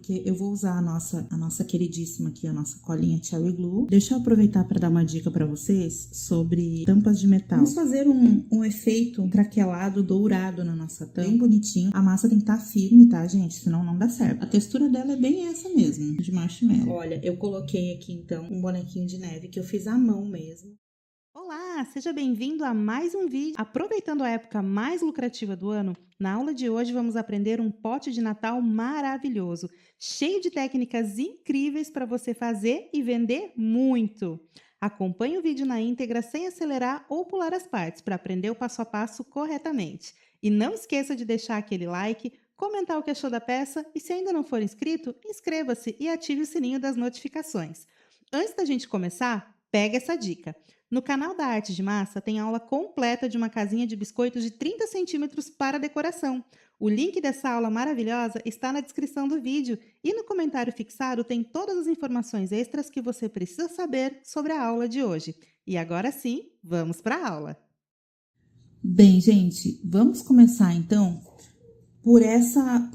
porque eu vou usar a nossa queridíssima aqui, a nossa colinha Cherry Glue. Deixa eu aproveitar para dar uma dica para vocês sobre tampas de metal. Vamos fazer um efeito craquelado, dourado na nossa tampa, bem bonitinho. A massa tem que estar firme, tá, gente? Senão não dá certo. A textura dela é bem essa mesmo, de marshmallow. Olha, eu coloquei aqui, então, um bonequinho de neve que eu fiz à mão mesmo. Olá, seja bem-vindo a mais um vídeo. Aproveitando a época mais lucrativa do ano, na aula de hoje vamos aprender um pote de Natal maravilhoso, cheio de técnicas incríveis para você fazer e vender muito. Acompanhe o vídeo na íntegra sem acelerar ou pular as partes para aprender o passo a passo corretamente. E não esqueça de deixar aquele like, comentar o que achou da peça e se ainda não for inscrito, inscreva-se e ative o sininho das notificações. Antes da gente começar, pega essa dica. No canal da Arte de Massa tem aula completa de uma casinha de biscoitos de 30 centímetros para decoração. O link dessa aula maravilhosa está na descrição do vídeo e no comentário fixado tem todas as informações extras que você precisa saber sobre a aula de hoje. E agora sim, vamos para a aula! Bem, gente, vamos começar então por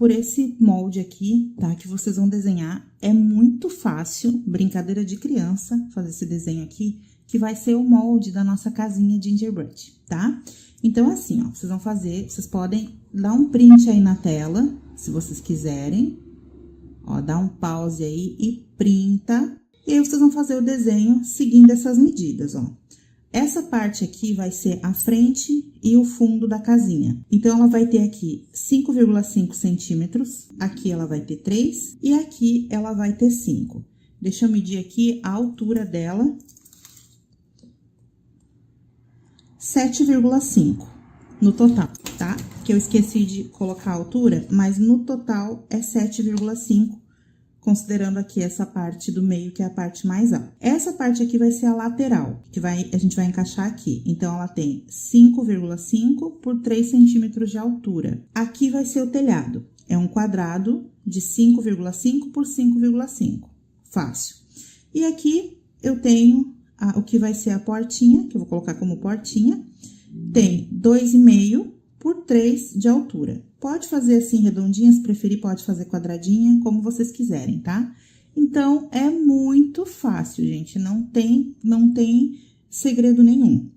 esse molde aqui, tá? Que vocês vão desenhar. É muito fácil, brincadeira de criança, fazer esse desenho aqui, que vai ser o molde da nossa casinha gingerbread, tá? Então, assim, ó, vocês vão fazer, vocês podem dar um print aí na tela, se vocês quiserem. Ó, dá um pause aí e printa. E aí, vocês vão fazer o desenho seguindo essas medidas, ó. Essa parte aqui vai ser a frente e o fundo da casinha. Então, ela vai ter aqui 5,5 centímetros, aqui ela vai ter 3 e aqui ela vai ter 5. Deixa eu medir aqui a altura dela. 7,5 no total, tá? Que eu esqueci de colocar a altura, mas no total é 7,5, considerando aqui essa parte do meio, que é a parte mais alta. Essa parte aqui vai ser a lateral, que a gente vai encaixar aqui. Então, ela tem 5,5 por 3 centímetros de altura. Aqui vai ser o telhado. É um quadrado de 5,5 por 5,5. Fácil. E aqui eu tenho o que vai ser a portinha, que eu vou colocar como portinha, tem 2,5 por 3 de altura. Pode fazer assim redondinha, se preferir pode fazer quadradinha, como vocês quiserem, tá? Então, é muito fácil, gente, não tem segredo nenhum.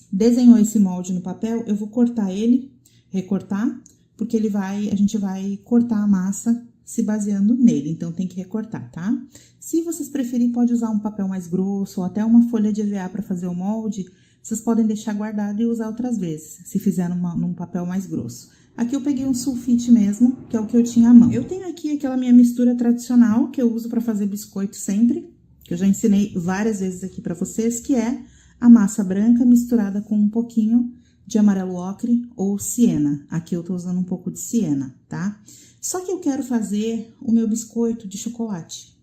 Desenhou esse molde no papel, eu vou cortar ele, recortar, porque a gente vai cortar a massa se baseando nele, então tem que recortar, tá? Se vocês preferirem, pode usar um papel mais grosso ou até uma folha de EVA para fazer o molde, vocês podem deixar guardado e usar outras vezes, se fizer num papel mais grosso. Aqui eu peguei um sulfite mesmo, que é o que eu tinha à mão. Eu tenho aqui aquela minha mistura tradicional, que eu uso para fazer biscoito sempre, que eu já ensinei várias vezes aqui para vocês, que é a massa branca misturada com um pouquinho de amarelo ocre ou siena. Aqui eu tô usando um pouco de siena, tá? Só que eu quero fazer o meu biscoito de chocolate.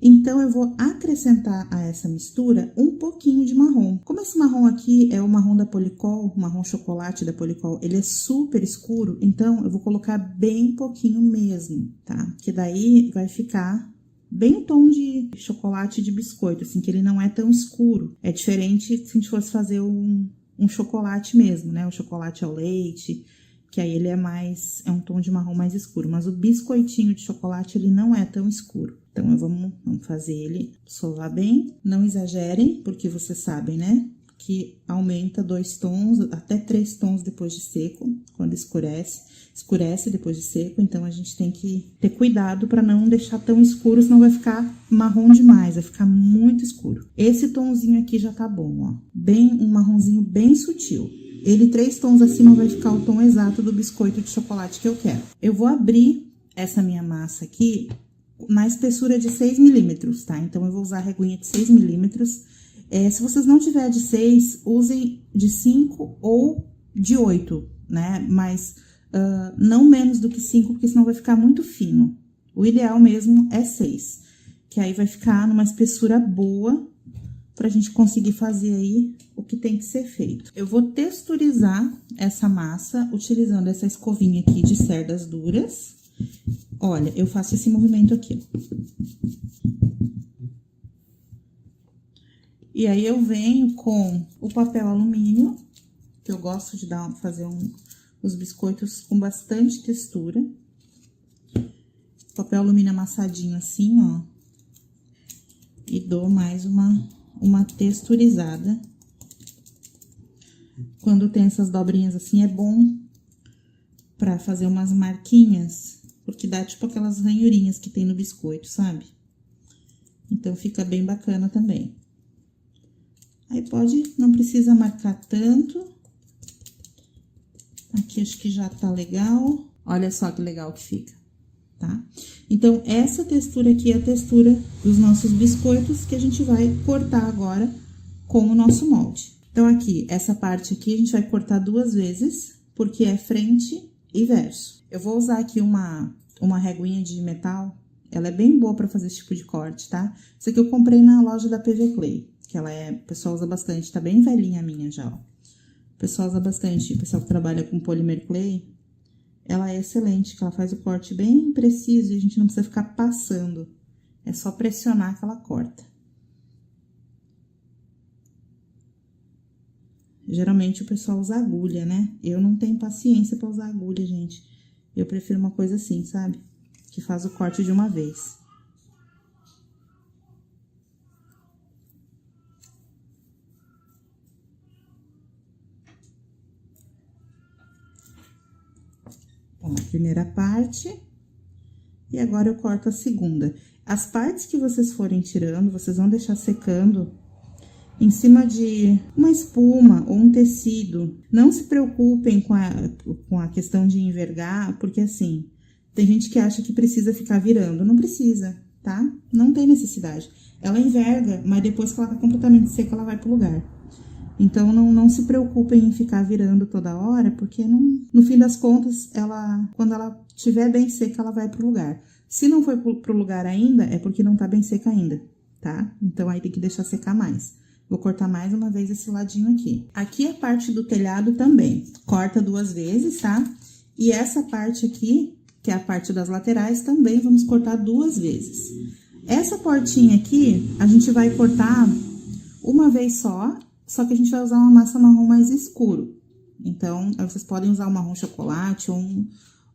Então, eu vou acrescentar a essa mistura um pouquinho de marrom. Como esse marrom aqui é o marrom da Policol, o marrom chocolate da Policol, ele é super escuro, então eu vou colocar bem pouquinho mesmo, tá? Que daí vai ficar bem o tom de chocolate de biscoito, assim, que ele não é tão escuro. É diferente se a gente fosse fazer um chocolate mesmo, né? O chocolate ao leite, que aí ele é um tom de marrom mais escuro. Mas o biscoitinho de chocolate, ele não é tão escuro. Então, vamos fazer ele sovar bem. Não exagerem, porque vocês sabem, né? Que aumenta 2 tons, até 3 tons depois de seco, quando escurece. Escurece depois de seco, então a gente tem que ter cuidado para não deixar tão escuro, senão vai ficar marrom demais, vai ficar muito escuro. Esse tonzinho aqui já tá bom, ó. Um marronzinho bem sutil. Ele 3 tons acima vai ficar o tom exato do biscoito de chocolate que eu quero. Eu vou abrir essa minha massa aqui na espessura de 6 milímetros, tá? Então, eu vou usar a reguinha de 6 milímetros. Se vocês não tiverem de 6, usem de 5 ou de 8, né? Mas não menos do que 5, porque senão vai ficar muito fino. O ideal mesmo é 6, que aí vai ficar numa espessura boa pra gente conseguir fazer aí o que tem que ser feito. Eu vou texturizar essa massa utilizando essa escovinha aqui de cerdas duras. Olha, eu faço esse movimento aqui. E aí, eu venho com o papel alumínio, que eu gosto de fazer os biscoitos com bastante textura. papel alumínio amassadinho assim, ó. E dou mais uma texturizada. Quando tem essas dobrinhas assim, é bom pra fazer umas marquinhas, porque dá tipo aquelas ranhurinhas que tem no biscoito, sabe? Então, fica bem bacana também. Aí não precisa marcar tanto. Aqui acho que já tá legal. Olha só que legal que fica, tá? Então, essa textura aqui é a textura dos nossos biscoitos que a gente vai cortar agora com o nosso molde. Então, aqui, essa parte aqui a gente vai cortar 2 vezes, porque é frente e verso. Eu vou usar aqui uma reguinha de metal, ela é bem boa pra fazer esse tipo de corte, tá? Isso aqui eu comprei na loja da PV Clay, que o pessoal usa bastante, tá bem velhinha a minha já, ó. O pessoal usa bastante, o pessoal que trabalha com Polymer Clay, ela é excelente, que ela faz o corte bem preciso e a gente não precisa ficar passando. É só pressionar que ela corta. Geralmente o pessoal usa agulha, né? Eu não tenho paciência pra usar agulha, gente. Eu prefiro uma coisa assim, sabe? Que faz o corte de uma vez. Ó, a primeira parte. E agora eu corto a segunda. As partes que vocês forem tirando, vocês vão deixar secando em cima de uma espuma ou um tecido. Não se preocupem com a questão de envergar, porque assim, tem gente que acha que precisa ficar virando. Não precisa, tá? Não tem necessidade. Ela enverga, mas depois que ela tá completamente seca, ela vai pro lugar. Então, não se preocupem em ficar virando toda hora, porque no fim das contas, quando ela estiver bem seca, ela vai pro lugar. Se não foi pro lugar ainda, é porque não tá bem seca ainda, tá? Então, aí tem que deixar secar mais. Vou cortar mais uma vez esse ladinho aqui. Aqui a parte do telhado também. Corta 2 vezes, tá? E essa parte aqui, que é a parte das laterais, também vamos cortar 2 vezes. Essa portinha aqui, a gente vai cortar uma vez só que a gente vai usar uma massa marrom mais escuro. Então, vocês podem usar um marrom chocolate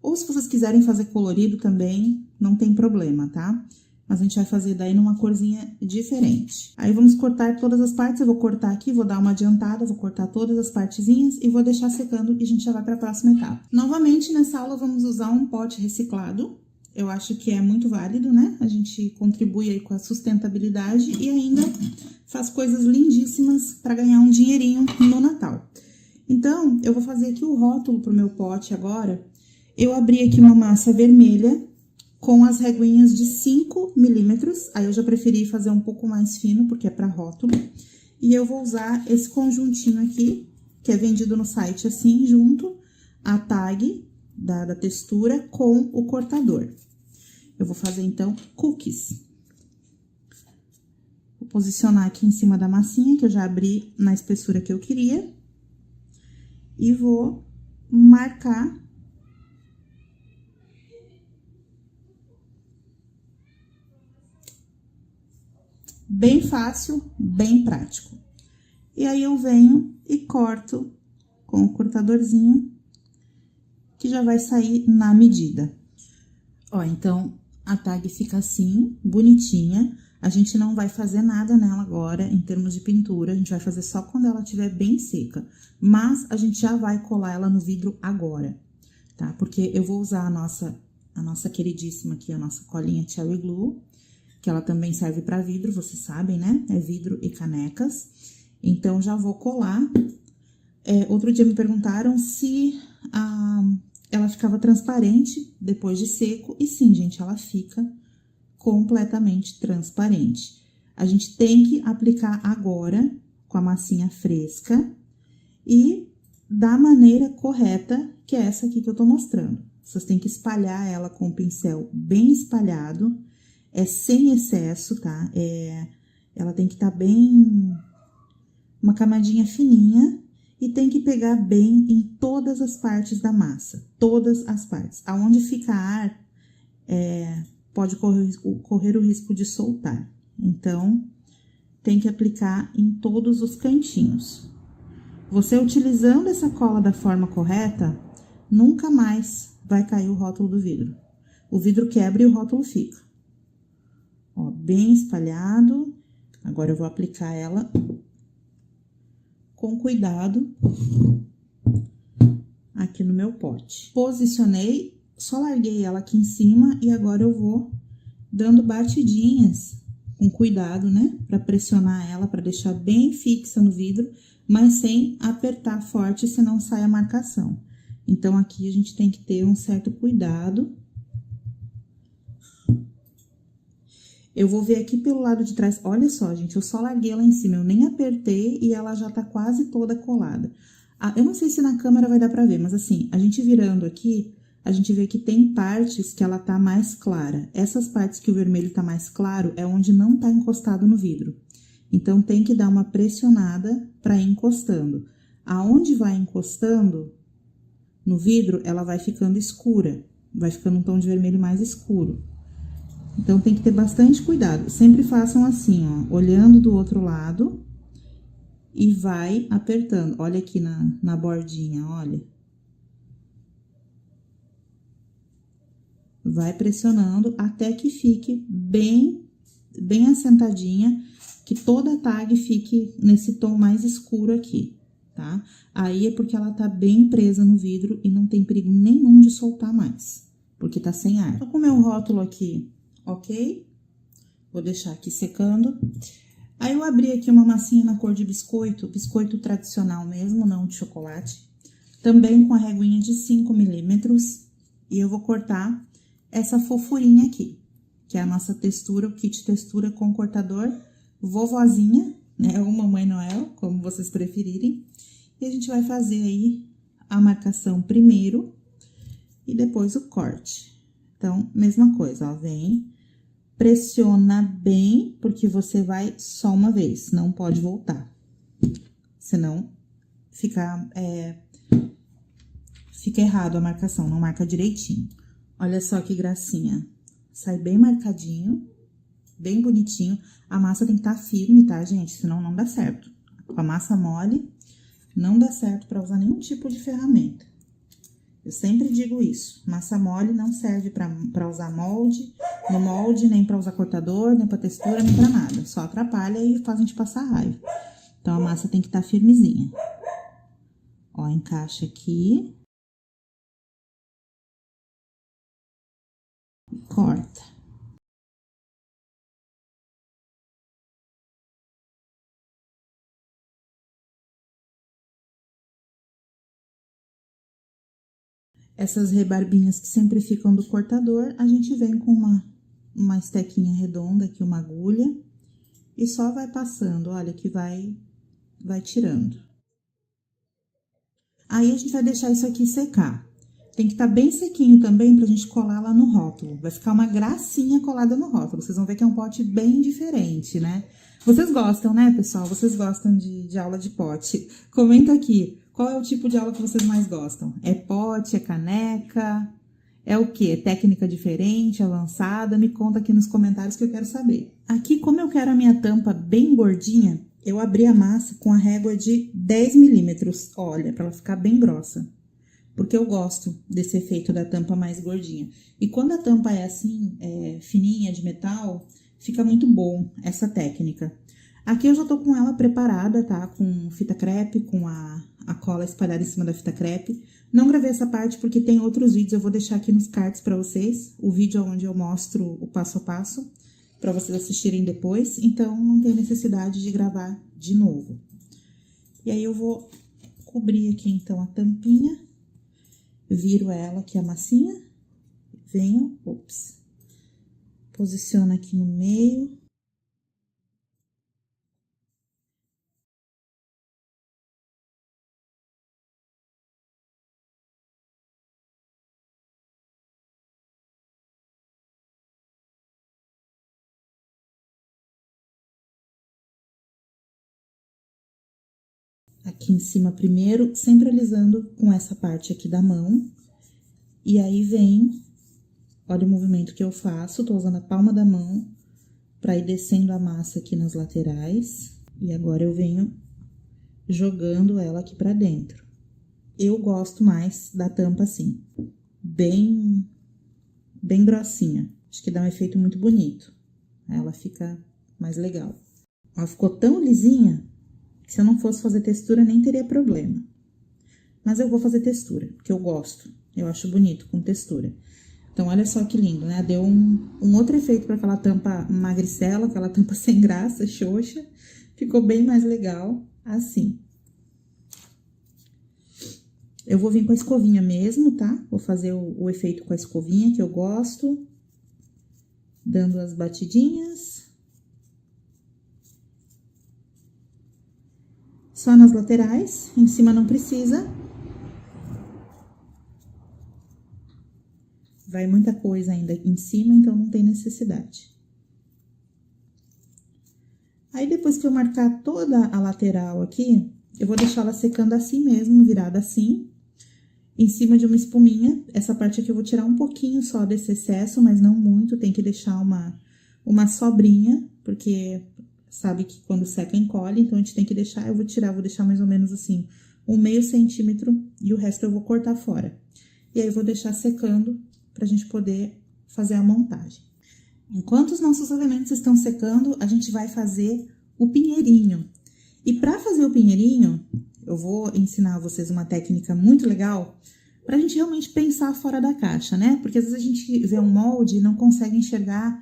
ou se vocês quiserem fazer colorido também, não tem problema, tá? Mas a gente vai fazer daí numa corzinha diferente. Aí, vamos cortar todas as partes. Eu vou cortar aqui, vou dar uma adiantada, vou cortar todas as partezinhas e vou deixar secando e a gente já vai para a próxima etapa. Novamente, nessa aula, vamos usar um pote reciclado. Eu acho que é muito válido, né? A gente contribui aí com a sustentabilidade e ainda faz coisas lindíssimas para ganhar um dinheirinho no Natal. Então, eu vou fazer aqui o rótulo pro meu pote agora. Eu abri aqui uma massa vermelha com as reguinhas de 5 milímetros. Aí, eu já preferi fazer um pouco mais fino, porque é para rótulo. E eu vou usar esse conjuntinho aqui, que é vendido no site assim, junto a tag da textura com o cortador. Eu vou fazer, então, cookies. Vou posicionar aqui em cima da massinha, que eu já abri na espessura que eu queria. E vou marcar. Bem fácil, bem prático. E aí, eu venho e corto com o cortadorzinho, que já vai sair na medida. Ó, então, a tag fica assim, bonitinha. A gente não vai fazer nada nela agora, em termos de pintura. A gente vai fazer só quando ela estiver bem seca. Mas, a gente já vai colar ela no vidro agora, tá? Porque eu vou usar a nossa queridíssima aqui, a nossa colinha Cherry Glue, que ela também serve para vidro, vocês sabem, né? É vidro e canecas. Então, já vou colar. Outro dia me perguntaram se ela ficava transparente depois de seco. E sim, gente, ela fica completamente transparente. A gente tem que aplicar agora com a massinha fresca e da maneira correta, que é essa aqui que eu tô mostrando. Vocês têm que espalhar ela com o pincel bem espalhado, sem excesso, tá? Ela tem que estar bem, uma camadinha fininha. E tem que pegar bem em todas as partes da massa, todas as partes. Aonde fica ar, pode correr o risco de soltar. Então, tem que aplicar em todos os cantinhos. Você utilizando essa cola da forma correta, nunca mais vai cair o rótulo do vidro. o vidro quebra e o rótulo fica. Ó, bem espalhado. Agora eu vou aplicar ela com cuidado aqui no meu pote. Posicionei, só larguei ela aqui em cima e agora eu vou dando batidinhas com cuidado, né? Pra pressionar ela, pra deixar bem fixa no vidro, mas sem apertar forte, senão sai a marcação. Então, aqui a gente tem que ter um certo cuidado. Eu vou ver aqui pelo lado de trás, olha só, gente, eu só larguei ela em cima, eu nem apertei e ela já tá quase toda colada. Ah, eu não sei se na câmera vai dar pra ver, mas assim, a gente virando aqui, a gente vê que tem partes que ela tá mais clara. Essas partes que o vermelho tá mais claro é onde não tá encostado no vidro. Então, tem que dar uma pressionada pra ir encostando. Aonde vai encostando no vidro, ela vai ficando escura, vai ficando um tom de vermelho mais escuro. Então, tem que ter bastante cuidado. Sempre façam assim, ó, olhando do outro lado e vai apertando. Olha aqui na bordinha, olha. Vai pressionando até que fique bem assentadinha, que toda a tag fique nesse tom mais escuro aqui, tá? Aí é porque ela tá bem presa no vidro e não tem perigo nenhum de soltar mais, porque tá sem ar. Tô com o meu rótulo aqui, ok? Vou deixar aqui secando. Aí, eu abri aqui uma massinha na cor de biscoito, biscoito tradicional mesmo, não de chocolate. Também com a reguinha de 5 milímetros. E eu vou cortar essa fofurinha aqui, que é a nossa textura, o kit textura com cortador vovozinha, né? Ou Mamãe Noel, como vocês preferirem. E a gente vai fazer aí a marcação primeiro e depois o corte. Então, mesma coisa, ó, vem, pressiona bem, porque você vai só uma vez, não pode voltar. Senão, fica errado a marcação, não marca direitinho. Olha só que gracinha. Sai bem marcadinho, bem bonitinho. A massa tem que estar firme, tá, gente? Senão não dá certo. Com a massa mole, não dá certo pra usar nenhum tipo de ferramenta. Eu sempre digo isso. Massa mole não serve pra usar molde, no molde, nem pra usar cortador, nem pra textura, nem pra nada. Só atrapalha e faz a gente passar raiva. Então, a massa tem que estar firmezinha. Ó, encaixa aqui. Corta. Essas rebarbinhas que sempre ficam do cortador, a gente vem com uma estequinha redonda aqui, uma agulha, e só vai passando, olha, que vai tirando. Aí, a gente vai deixar isso aqui secar. Tem que estar bem sequinho também pra gente colar lá no rótulo. Vai ficar uma gracinha colada no rótulo. Vocês vão ver que é um pote bem diferente, né? Vocês gostam, né, pessoal? Vocês gostam de aula de pote? Comenta aqui, qual é o tipo de aula que vocês mais gostam? É pote, é caneca? É o quê? Técnica diferente, avançada? Me conta aqui nos comentários que eu quero saber. Aqui, como eu quero a minha tampa bem gordinha, eu abri a massa com a régua de 10 milímetros, olha, pra ela ficar bem grossa. Porque eu gosto desse efeito da tampa mais gordinha. E quando a tampa é assim, fininha, de metal, fica muito bom essa técnica. Aqui eu já tô com ela preparada, tá? Com fita crepe, com a cola espalhada em cima da fita crepe. Não gravei essa parte porque tem outros vídeos, eu vou deixar aqui nos cards pra vocês. O vídeo onde eu mostro o passo a passo, pra vocês assistirem depois. Então, não tem necessidade de gravar de novo. E aí, eu vou cobrir aqui, então, a tampinha. Viro ela aqui, a massinha. Venho, ops. Posiciono aqui no meio. Aqui em cima primeiro, sempre alisando com essa parte aqui da mão. E aí, vem, olha o movimento que eu faço, tô usando a palma da mão pra ir descendo a massa aqui nas laterais. E agora, eu venho jogando ela aqui pra dentro. Eu gosto mais da tampa assim, bem bem grossinha. Acho que dá um efeito muito bonito. Ela fica mais legal. Ela ficou tão lisinha que se eu não fosse fazer textura nem teria problema. Mas eu vou fazer textura, porque eu gosto. Eu acho bonito com textura. Então, olha só que lindo, né? Deu um outro efeito para aquela tampa magricela, aquela tampa sem graça, xoxa. Ficou bem mais legal assim. Eu vou vir com a escovinha mesmo, tá? Vou fazer o efeito com a escovinha, que eu gosto. Dando as batidinhas. Só nas laterais, em cima não precisa. Vai muita coisa ainda aqui em cima, então não tem necessidade. Aí, depois que eu marcar toda a lateral aqui, eu vou deixar ela secando assim mesmo, virada assim. Em cima de uma espuminha. Essa parte aqui eu vou tirar um pouquinho só desse excesso, mas não muito. Tem que deixar uma sobrinha, porque sabe que quando seca encolhe, então a gente tem que deixar. Eu vou deixar mais ou menos assim, um meio centímetro, e o resto eu vou cortar fora. E aí, eu vou deixar secando pra gente poder fazer a montagem. Enquanto os nossos elementos estão secando, a gente vai fazer o pinheirinho. E para fazer o pinheirinho, eu vou ensinar a vocês uma técnica muito legal pra gente realmente pensar fora da caixa, né? Porque às vezes a gente vê um molde e não consegue enxergar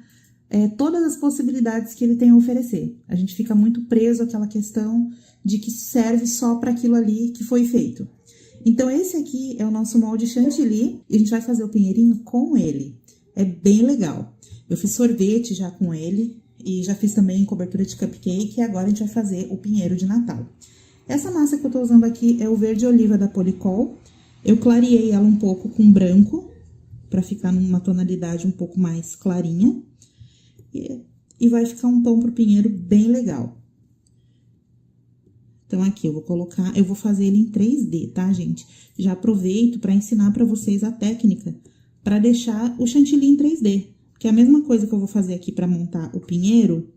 todas as possibilidades que ele tem a oferecer. A gente fica muito preso àquela questão de que serve só para aquilo ali que foi feito. Então, esse aqui é o nosso molde chantilly e a gente vai fazer o pinheirinho com ele. É bem legal. Eu fiz sorvete já com ele e já fiz também cobertura de cupcake e agora a gente vai fazer o pinheiro de Natal. Essa massa que eu tô usando aqui é o verde oliva da Policol. Eu clareei ela um pouco com branco, pra ficar numa tonalidade um pouco mais clarinha. E vai ficar um tom pro pinheiro bem legal. Então, aqui eu vou fazer ele em 3D, tá, gente? Já aproveito pra ensinar pra vocês a técnica pra deixar o chantilly em 3D. Que é a mesma coisa que eu vou fazer aqui pra montar o pinheiro,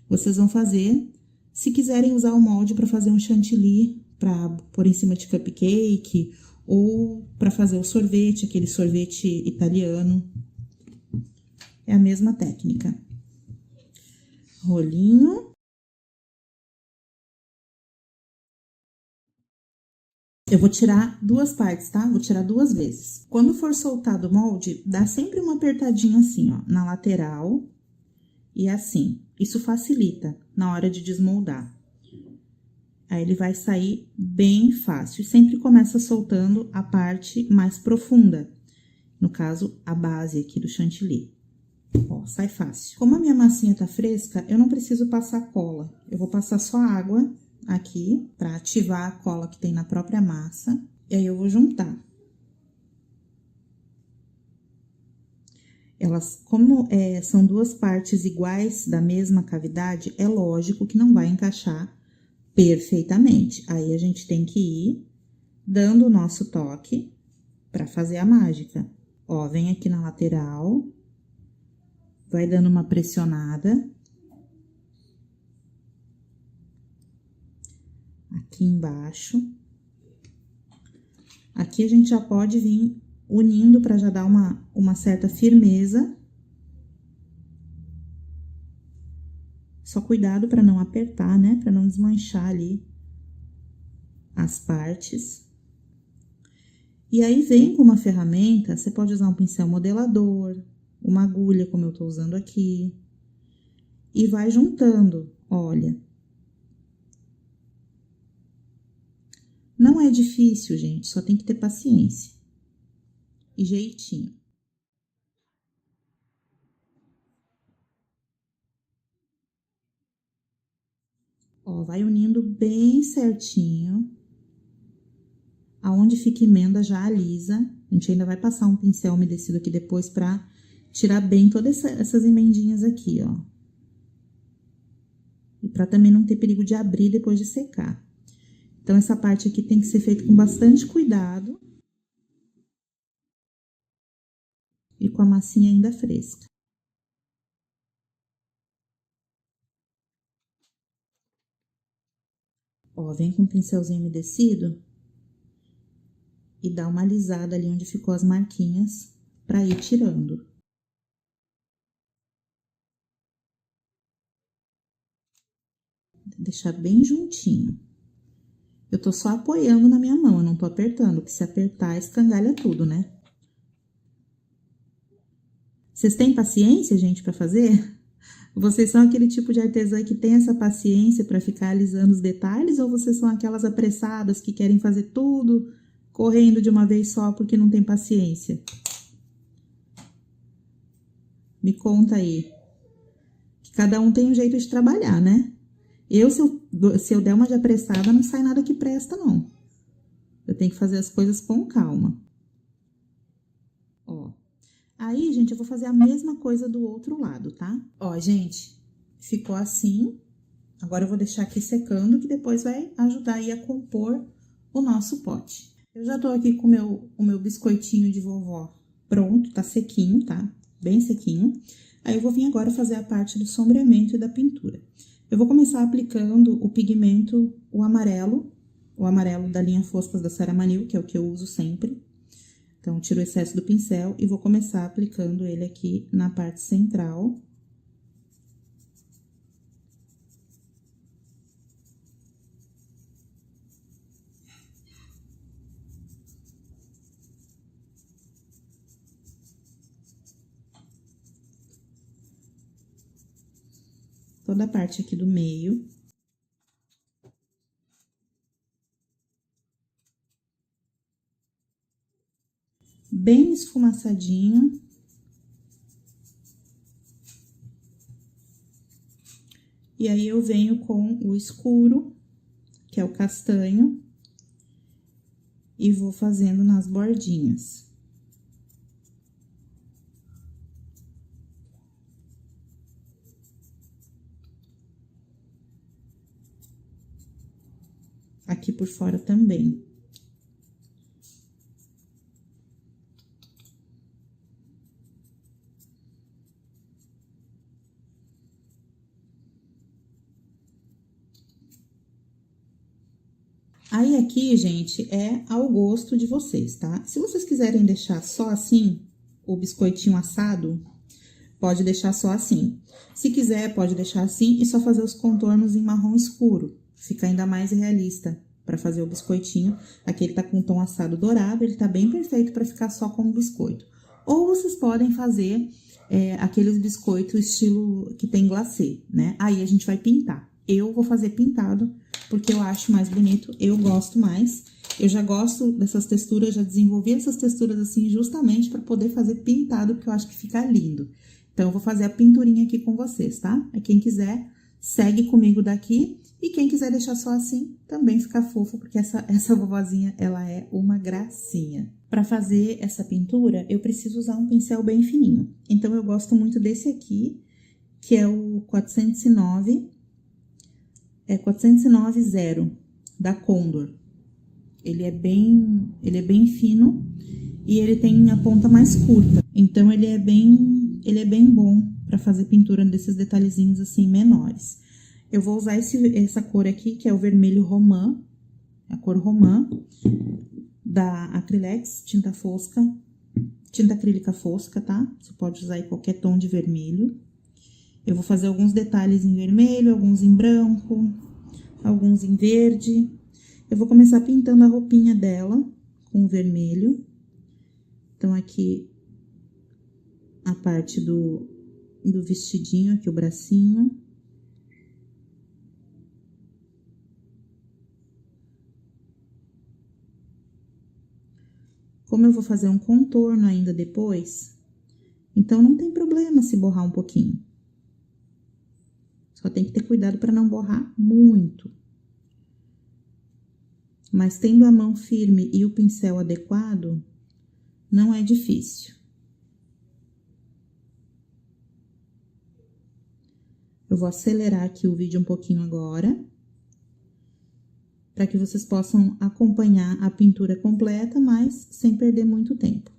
vocês vão fazer se quiserem usar o molde pra fazer um chantilly, pra pôr em cima de cupcake, ou pra fazer o sorvete, aquele sorvete italiano. É a mesma técnica. Rolinho. Eu vou tirar duas partes, tá? Vou tirar 2 vezes. Quando for soltar do molde, dá sempre uma apertadinha assim, ó, na lateral e assim. Isso facilita na hora de desmoldar. Aí, ele vai sair bem fácil. E sempre começa soltando a parte mais profunda. No caso, a base aqui do chantilly. Ó, sai fácil. Como a minha massinha tá fresca, eu não preciso passar cola. Eu vou passar só água aqui, pra ativar a cola que tem na própria massa. E aí, eu vou juntar. Elas, como são 2 partes iguais da mesma cavidade, é lógico que não vai encaixar perfeitamente. Aí, a gente tem que ir dando o nosso toque pra fazer a mágica. Ó, vem aqui na lateral, vai dando uma pressionada. Aqui embaixo. Aqui a gente já pode vir unindo pra já dar uma certa firmeza. Só cuidado pra não apertar, né? Pra não desmanchar ali as partes. E aí, vem com uma ferramenta, você pode usar um pincel modelador, uma agulha, como eu tô usando aqui. E vai juntando, olha. Não é difícil, gente, só tem que ter paciência e jeitinho. Ó, vai unindo bem certinho. Aonde fica emenda, já alisa. A gente ainda vai passar um pincel umedecido aqui depois pra tirar bem todas essas emendinhas aqui, ó. E pra também não ter perigo de abrir depois de secar. Então, essa parte aqui tem que ser feita com bastante cuidado. E com a massinha ainda fresca. Ó, vem com o pincelzinho umedecido e dá uma alisada ali onde ficou as marquinhas pra ir tirando. deixar bem juntinho. Eu tô só apoiando na minha mão, eu não tô apertando, porque se apertar, escangalha tudo, né? Vocês têm paciência, gente, pra fazer? Vocês são aquele tipo de artesã que tem essa paciência pra ficar alisando os detalhes, ou vocês são aquelas apressadas que querem fazer tudo correndo de uma vez só porque não tem paciência? Me conta aí. Que cada um tem um jeito de trabalhar, né? Se eu der uma de apressada, não sai nada que presta, não. Eu tenho que fazer as coisas com calma. Ó. Aí, gente, eu vou fazer a mesma coisa do outro lado, tá? Ó, gente, ficou assim. Agora eu vou deixar aqui secando, que depois vai ajudar aí a compor o nosso pote. Eu já tô aqui com o meu biscoitinho de vovó pronto, tá sequinho, tá? Bem sequinho. Aí eu vou vir agora fazer a parte do sombreamento e da pintura. Eu vou começar aplicando o pigmento, o amarelo da linha Foscas da Ceramanil, que é o que eu uso sempre. Então, tiro o excesso do pincel e vou começar aplicando ele aqui na parte central. Toda a parte aqui do meio. Bem esfumaçadinho. E aí, eu venho com o escuro, que é o castanho, e vou fazendo nas bordinhas. Aqui por fora também. Aí, aqui, gente, é ao gosto de vocês, tá? Se vocês quiserem deixar só assim, o biscoitinho assado, pode deixar só assim. Se quiser, pode deixar assim e só fazer os contornos em marrom escuro. Fica ainda mais realista pra fazer o biscoitinho. Aqui ele tá com um tom assado dourado, ele tá bem perfeito pra ficar só como biscoito. Ou vocês podem fazer aqueles biscoitos estilo que tem glacê, né? Aí a gente vai pintar. Eu vou fazer pintado, porque eu acho mais bonito, eu gosto mais. Eu já gosto dessas texturas, já desenvolvi essas texturas assim justamente para poder fazer pintado, porque eu acho que fica lindo. Então, eu vou fazer a pinturinha aqui com vocês, tá? Aí, quem quiser, segue comigo daqui. E quem quiser deixar só assim, também fica fofo, porque essa vovozinha, ela é uma gracinha. Para fazer essa pintura, eu preciso usar um pincel bem fininho. Então, eu gosto muito desse aqui, que é o 409... 409-0, da Condor. Ele é bem fino e ele tem a ponta mais curta. Então, ele é bem bom para fazer pintura desses detalhezinhos assim menores. Eu vou usar essa cor aqui, que é o vermelho romã, a cor romã, da Acrylex, tinta acrílica fosca, tá? Você pode usar aí qualquer tom de vermelho. Eu vou fazer alguns detalhes em vermelho, alguns em branco, alguns em verde. Eu vou começar pintando a roupinha dela com o vermelho. Então, aqui, a parte do vestidinho, aqui o bracinho. Como eu vou fazer um contorno ainda depois, então não tem problema se borrar um pouquinho. Só tem que ter cuidado para não borrar muito. Mas tendo a mão firme e o pincel adequado, não é difícil. Eu vou acelerar aqui o vídeo um pouquinho agora, para que vocês possam acompanhar a pintura completa, mas sem perder muito tempo.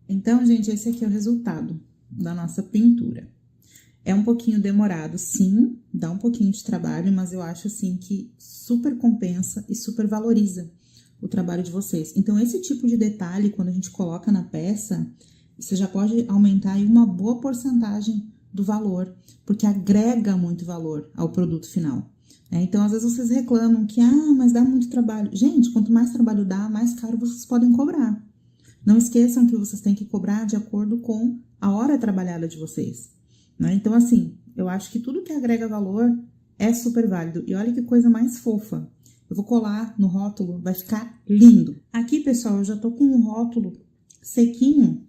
Então, gente, esse aqui é o resultado da nossa pintura. É um pouquinho demorado, sim, dá um pouquinho de trabalho, mas eu acho, assim, que super compensa e super valoriza o trabalho de vocês. Então, esse tipo de detalhe, quando a gente coloca na peça, você já pode aumentar aí uma boa porcentagem do valor, porque agrega muito valor ao produto final. Então, às vezes vocês reclamam que, mas dá muito trabalho. Gente, quanto mais trabalho dá, mais caro vocês podem cobrar. Não esqueçam que vocês têm que cobrar de acordo com a hora trabalhada de vocês, né? Então, assim, eu acho que tudo que agrega valor é super válido. E olha que coisa mais fofa. Eu vou colar no rótulo, vai ficar lindo. Aqui, pessoal, eu já tô com um rótulo sequinho,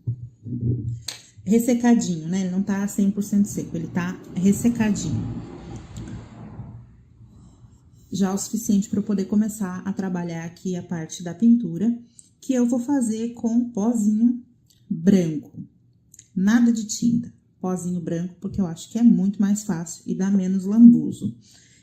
ressecadinho, né? Ele não tá 100% seco, ele tá ressecadinho. Já o suficiente para eu poder começar a trabalhar aqui a parte da pintura, que eu vou fazer com pozinho branco. Nada de tinta, pozinho branco, porque eu acho que é muito mais fácil e dá menos lambuzo.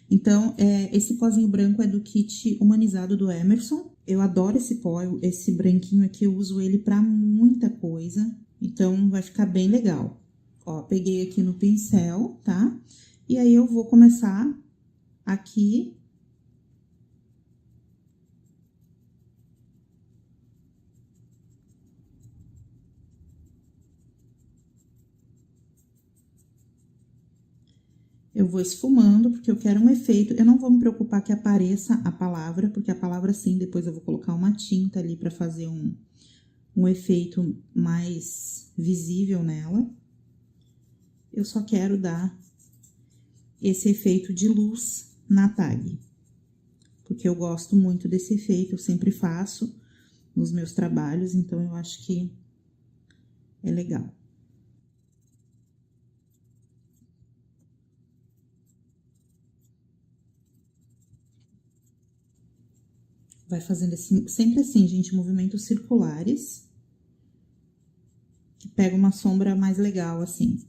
Então, esse pozinho branco é do kit humanizado do Emerson. Eu adoro esse pó, esse branquinho aqui, eu uso ele para muita coisa. Então, vai ficar bem legal. Ó, peguei aqui no pincel, tá? E aí, eu vou começar aqui. Eu vou esfumando, porque eu quero um efeito. Eu não vou me preocupar que apareça a palavra, porque a palavra sim, depois eu vou colocar uma tinta ali para fazer um efeito mais visível nela. Eu só quero dar esse efeito de luz na tag, porque eu gosto muito desse efeito, eu sempre faço nos meus trabalhos, então eu acho que é legal. Vai fazendo assim, sempre assim, gente, movimentos circulares, que pega uma sombra mais legal, assim.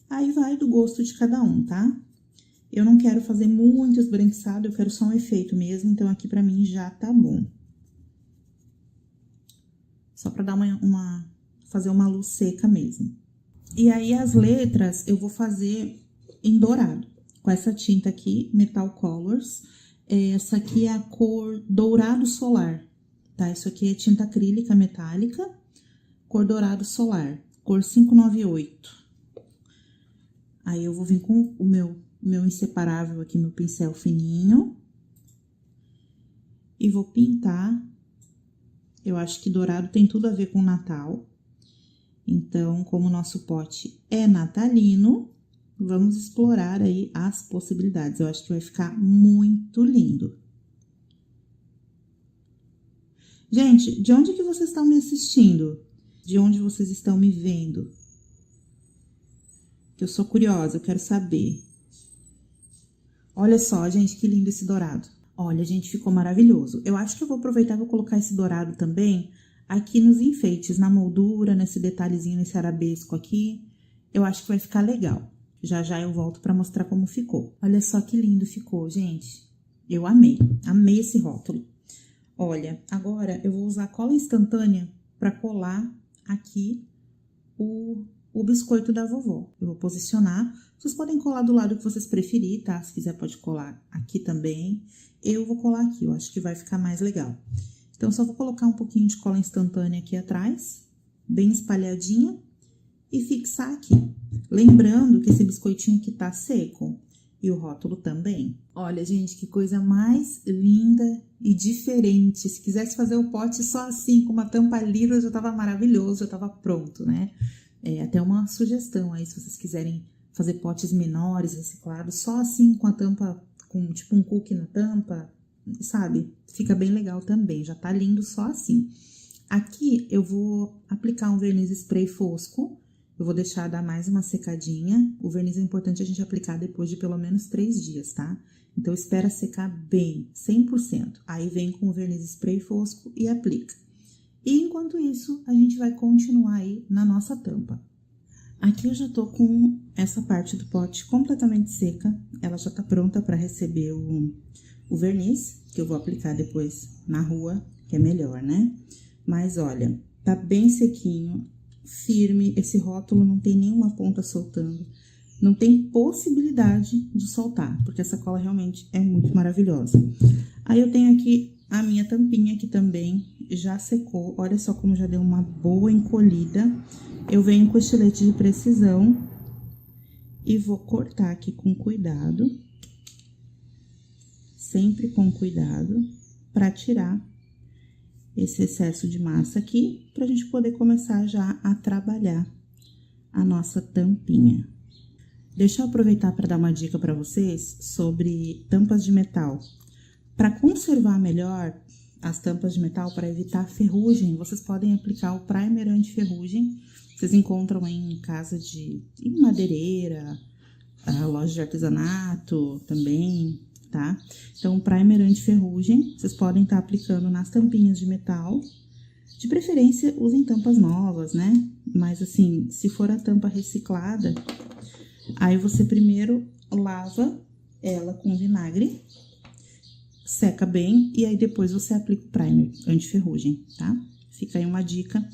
Aí vai do gosto de cada um, tá? Eu não quero fazer muito esbranquiçado, eu quero só um efeito mesmo, então aqui pra mim já tá bom. Só pra dar fazer uma luz seca mesmo. E aí, as letras eu vou fazer em dourado, com essa tinta aqui, Metal Colors. Essa aqui é a cor dourado solar, tá? Isso aqui é tinta acrílica metálica, cor dourado solar, cor 598. Aí, eu vou vir com o meu inseparável aqui, meu pincel fininho. E vou pintar. Eu acho que dourado tem tudo a ver com Natal. Então, como o nosso pote é natalino, vamos explorar aí as possibilidades. Eu acho que vai ficar muito lindo. Gente, de onde que vocês estão me assistindo? De onde vocês estão me vendo? Que eu sou curiosa, eu quero saber. Olha só, gente, que lindo esse dourado. Olha, gente, ficou maravilhoso. Eu acho que eu vou aproveitar e vou colocar esse dourado também aqui nos enfeites, na moldura, nesse detalhezinho, nesse arabesco aqui. Eu acho que vai ficar legal. Já já eu volto pra mostrar como ficou. Olha só que lindo ficou, gente. Eu amei. Amei esse rótulo. Olha, agora eu vou usar cola instantânea pra colar aqui o biscoito da vovó. Eu vou posicionar. Vocês podem colar do lado que vocês preferirem, tá? Se quiser, pode colar aqui também. Eu vou colar aqui, eu acho que vai ficar mais legal. Então, só vou colocar um pouquinho de cola instantânea aqui atrás, bem espalhadinha, e fixar aqui. Lembrando que esse biscoitinho aqui tá seco, e o rótulo também. Olha, gente, que coisa mais linda e diferente. Se quisesse fazer o pote só assim, com uma tampa lila, já tava maravilhoso, já tava pronto, né? Até uma sugestão aí, se vocês quiserem fazer potes menores, reciclados, só assim, com a tampa, com tipo um cookie na tampa, sabe? Fica bem legal também, já tá lindo só assim. Aqui eu vou aplicar um verniz spray fosco, eu vou deixar dar mais uma secadinha. O verniz é importante a gente aplicar depois de pelo menos 3 dias, tá? Então, espera secar bem, 100%. Aí, vem com o verniz spray fosco e aplica. E, enquanto isso, a gente vai continuar aí na nossa tampa. Aqui eu já tô com essa parte do pote completamente seca. Ela já tá pronta para receber o verniz, que eu vou aplicar depois na rua, que é melhor, né? Mas, olha, tá bem sequinho, firme, esse rótulo não tem nenhuma ponta soltando, não tem possibilidade de soltar, porque essa cola realmente é muito maravilhosa. Aí, eu tenho aqui a minha tampinha, que também já secou, olha só como já deu uma boa encolhida. Eu venho com estilete de precisão e vou cortar aqui com cuidado, sempre com cuidado, pra tirar esse excesso de massa aqui, pra gente poder começar já a trabalhar a nossa tampinha. Deixa eu aproveitar para dar uma dica para vocês sobre tampas de metal. Para conservar melhor as tampas de metal, para evitar ferrugem, vocês podem aplicar o primer anti-ferrugem. Vocês encontram em casa em madeireira, loja de artesanato também, tá? Então, o primer anti-ferrugem, vocês podem estar aplicando nas tampinhas de metal. De preferência, usem tampas novas, né? Mas, assim, se for a tampa reciclada, aí você primeiro lava ela com vinagre, seca bem, e aí depois você aplica o primer anti-ferrugem, tá? Fica aí uma dica,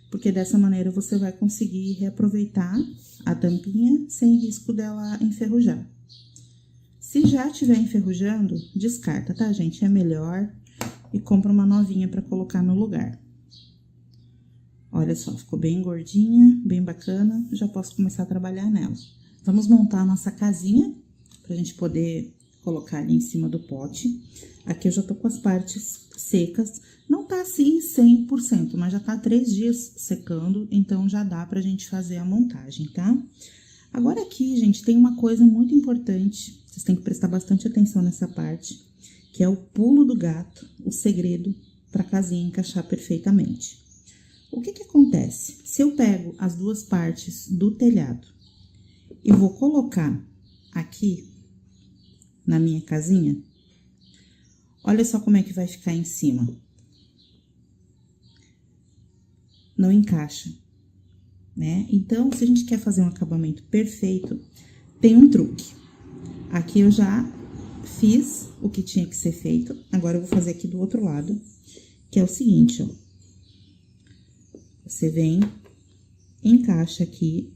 porque dessa maneira você vai conseguir reaproveitar a tampinha sem risco dela enferrujar. Se já estiver enferrujando, descarta, tá, gente? É melhor e compra uma novinha para colocar no lugar. Olha só, ficou bem gordinha, bem bacana, já posso começar a trabalhar nela. Vamos montar a nossa casinha, pra gente poder colocar ali em cima do pote. Aqui eu já tô com as partes secas, não tá assim 100%, mas já tá 3 dias secando, então já dá pra gente fazer a montagem, tá? Agora aqui, gente, tem uma coisa muito importante, vocês têm que prestar bastante atenção nessa parte, que é o pulo do gato, o segredo pra casinha encaixar perfeitamente. O que que acontece? Se eu pego as duas partes do telhado e vou colocar aqui na minha casinha, olha só como é que vai ficar em cima. Não encaixa, né? Então, se a gente quer fazer um acabamento perfeito, tem um truque. Aqui eu já fiz o que tinha que ser feito, agora eu vou fazer aqui do outro lado, que é o seguinte, ó. Você vem, encaixa aqui,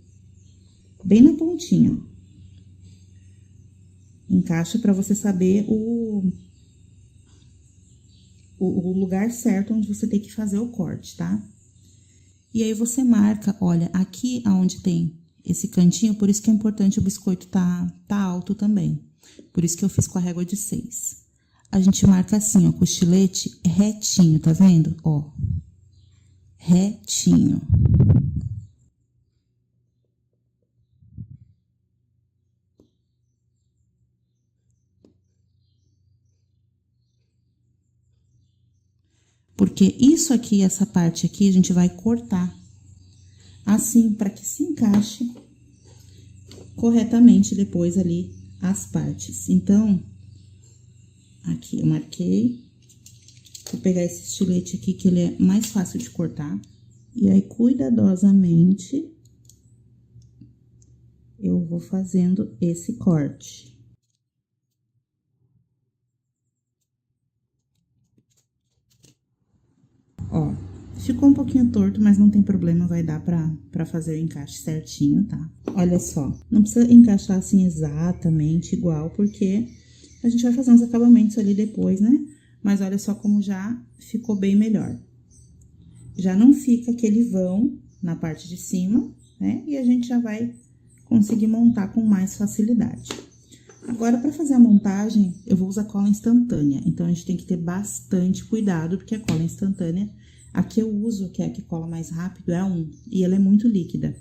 bem na pontinha, ó. Encaixa pra você saber o lugar certo onde você tem que fazer o corte, tá? E aí, você marca, olha, aqui aonde tem esse cantinho, por isso que é importante o biscoito tá alto também. Por isso que eu fiz com a régua de 6. A gente marca assim, ó, com o estilete retinho, tá vendo? Ó, retinho. Porque isso aqui, essa parte aqui, a gente vai cortar assim, para que se encaixe corretamente depois ali as partes. Então, aqui eu marquei. Vou pegar esse estilete aqui, que ele é mais fácil de cortar. E aí, cuidadosamente, eu vou fazendo esse corte. Ó, ficou um pouquinho torto, mas não tem problema, vai dar pra fazer o encaixe certinho, tá? Olha só, não precisa encaixar assim exatamente igual, porque a gente vai fazer uns acabamentos ali depois, né? Mas olha só como já ficou bem melhor. Já não fica aquele vão na parte de cima, né? E a gente já vai conseguir montar com mais facilidade. Agora, para fazer a montagem, eu vou usar cola instantânea. Então, a gente tem que ter bastante cuidado, porque a cola instantânea, a que eu uso, que é a que cola mais rápido, é a 1, e ela é muito líquida.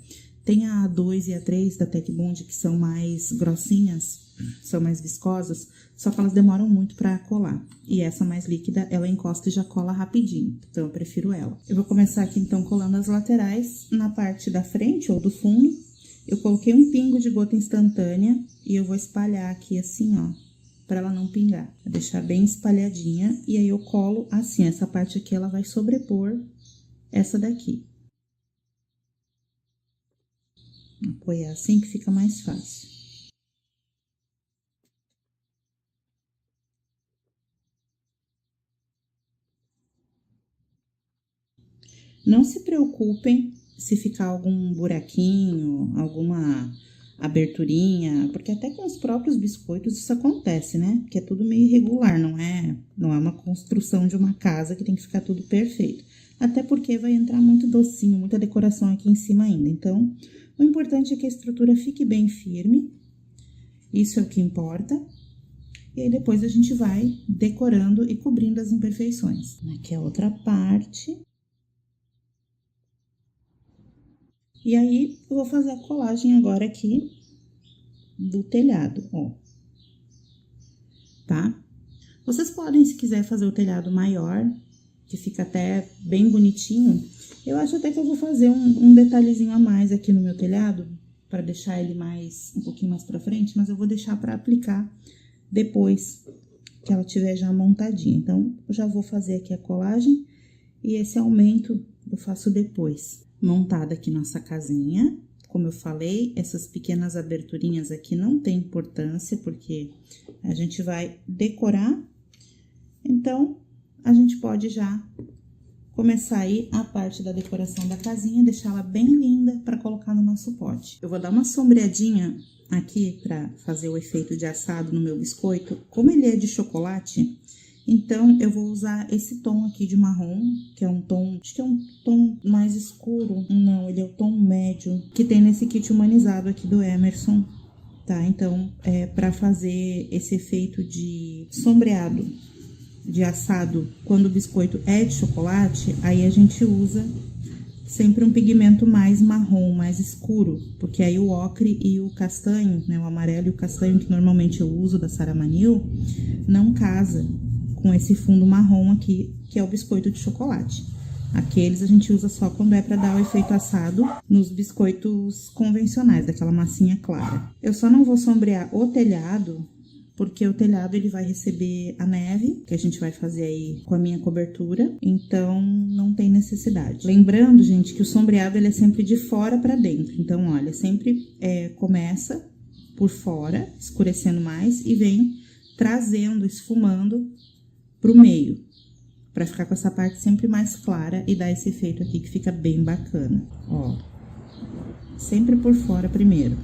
Tem a A2 e a 3 da Tec Bond, que são mais grossinhas, são mais viscosas, só que elas demoram muito para colar. E essa mais líquida, ela encosta e já cola rapidinho, então eu prefiro ela. Eu vou começar aqui, então, colando as laterais na parte da frente ou do fundo. Eu coloquei um pingo de gota instantânea e eu vou espalhar aqui assim, ó, pra ela não pingar. Vou deixar bem espalhadinha e aí eu colo assim, essa parte aqui ela vai sobrepor essa daqui. Apoiar assim que fica mais fácil. Não se preocupem se ficar algum buraquinho, alguma aberturinha, porque até com os próprios biscoitos isso acontece, né? Que é tudo meio irregular, não é uma construção de uma casa que tem que ficar tudo perfeito. Até porque vai entrar muito docinho, muita decoração aqui em cima ainda. Então, o importante é que a estrutura fique bem firme, isso é o que importa. E aí, depois a gente vai decorando e cobrindo as imperfeições. Aqui é a outra parte. E aí, eu vou fazer a colagem agora aqui do telhado, ó. Tá? Vocês podem, se quiser, fazer o telhado maior, que fica até bem bonitinho. Eu acho até que eu vou fazer um detalhezinho a mais aqui no meu telhado, para deixar ele um pouquinho mais pra frente, mas eu vou deixar pra aplicar depois que ela tiver já montadinha. Então, eu já vou fazer aqui a colagem e esse aumento eu faço depois. Montada aqui nossa casinha, como eu falei, essas pequenas aberturinhas aqui não tem importância, porque a gente vai decorar. Então, a gente pode já começar aí a parte da decoração da casinha, deixar ela bem linda para colocar no nosso pote. Eu vou dar uma sombreadinha aqui para fazer o efeito de assado no meu biscoito. Como ele é de chocolate, então eu vou usar esse tom aqui de marrom, que é um tom, acho que é um tom mais escuro. Não, ele é o tom médio, que tem nesse kit humanizado aqui do Emerson, tá? Então, para fazer esse efeito de sombreado, de assado, quando o biscoito é de chocolate, aí a gente usa sempre um pigmento mais marrom, mais escuro, porque aí o ocre e o castanho, né, o amarelo e o castanho que normalmente eu uso da Saramanil, não casa com esse fundo marrom aqui, que é o biscoito de chocolate. Aqueles a gente usa só quando é para dar o efeito assado nos biscoitos convencionais, daquela massinha clara. Eu só não vou sombrear o telhado, porque o telhado ele vai receber a neve, que a gente vai fazer aí com a minha cobertura, então não tem necessidade. Lembrando, gente, que o sombreado ele é sempre de fora para dentro, então olha, sempre começa por fora, escurecendo mais, e vem trazendo, esfumando pro meio, para ficar com essa parte sempre mais clara e dar esse efeito aqui que fica bem bacana, ó. Sempre por fora primeiro.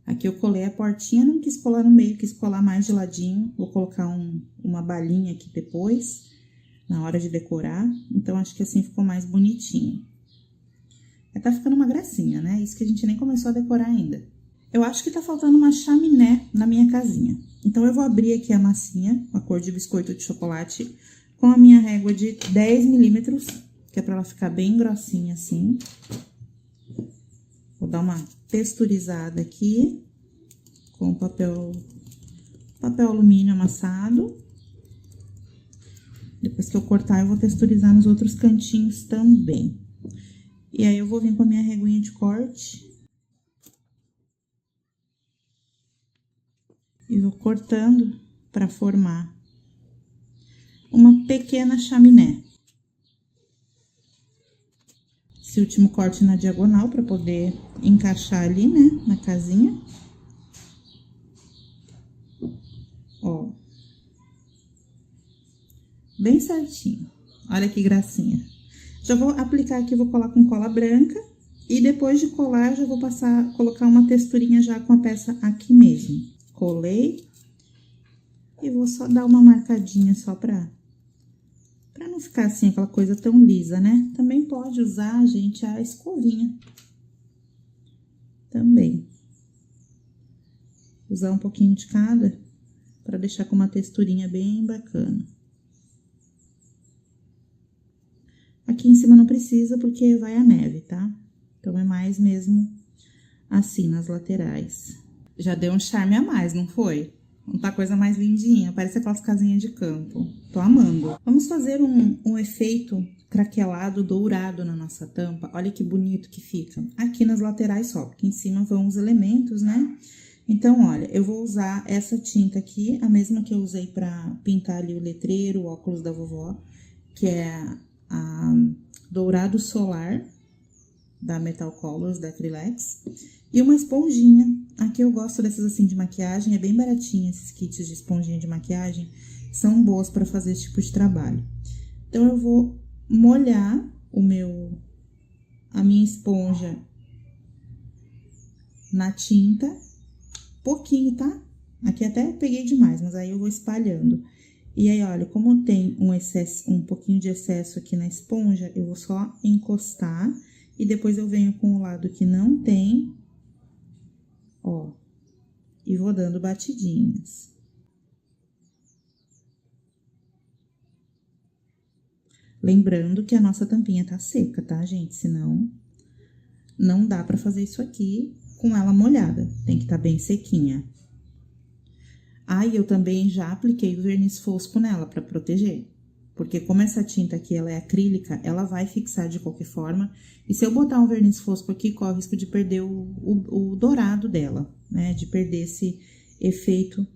Aqui eu colei a portinha, não quis colar no meio, quis colar mais de ladinho. Vou colocar uma balinha aqui depois, na hora de decorar. Então, acho que assim ficou mais bonitinho. Tá ficando uma gracinha, né? Isso que a gente nem começou a decorar ainda. Eu acho que tá faltando uma chaminé na minha casinha. Então, eu vou abrir aqui a massinha, a cor de biscoito de chocolate, com a minha régua de 10 milímetros, que é pra ela ficar bem grossinha assim. Vou dar uma texturizada aqui com papel alumínio amassado. Depois que eu cortar, eu vou texturizar nos outros cantinhos também. E aí, eu vou vir com a minha reguinha de corte. E vou cortando para formar uma pequena chaminé. Esse último corte na diagonal para poder encaixar ali, né, na casinha. Ó. Bem certinho. Olha que gracinha. Já vou aplicar aqui, vou colar com cola branca. E depois de colar, já vou colocar uma texturinha já com a peça aqui mesmo. Colei. E vou só dar uma marcadinha só pra não ficar assim, aquela coisa tão lisa, né? Também pode usar, gente, a escovinha. Também. Usar um pouquinho de cada, pra deixar com uma texturinha bem bacana. Aqui em cima não precisa, porque vai a neve, tá? Então, é mais mesmo assim, nas laterais. Já deu um charme a mais, não foi? Não tá coisa mais lindinha, parece aquelas casinhas de campo. Tô amando. Vamos fazer um efeito craquelado dourado na nossa tampa. Olha que bonito que fica. Aqui nas laterais só, porque em cima vão os elementos, né? Então, olha, eu vou usar essa tinta aqui, a mesma que eu usei pra pintar ali o letreiro, o óculos da vovó, que é a Dourado Solar, da Metal Colors, da Acrylex. E uma esponjinha. Aqui eu gosto dessas assim de maquiagem, é bem baratinha esses kits de esponjinha de maquiagem, são boas para fazer esse tipo de trabalho. Então, eu vou molhar a minha esponja na tinta, pouquinho, tá? Aqui até peguei demais, mas aí eu vou espalhando. E aí, olha, como tem um pouquinho de excesso aqui na esponja, eu vou só encostar e depois eu venho com o lado que não tem, ó, e vou dando batidinhas. Lembrando que a nossa tampinha tá seca, tá, gente? Senão, não dá pra fazer isso aqui com ela molhada, tem que tá bem sequinha. Aí, eu também já apliquei o verniz fosco nela pra proteger. Porque como essa tinta aqui, ela é acrílica, ela vai fixar de qualquer forma. E se eu botar um verniz fosco aqui, corre o risco de perder o dourado dela, né? De perder esse efeito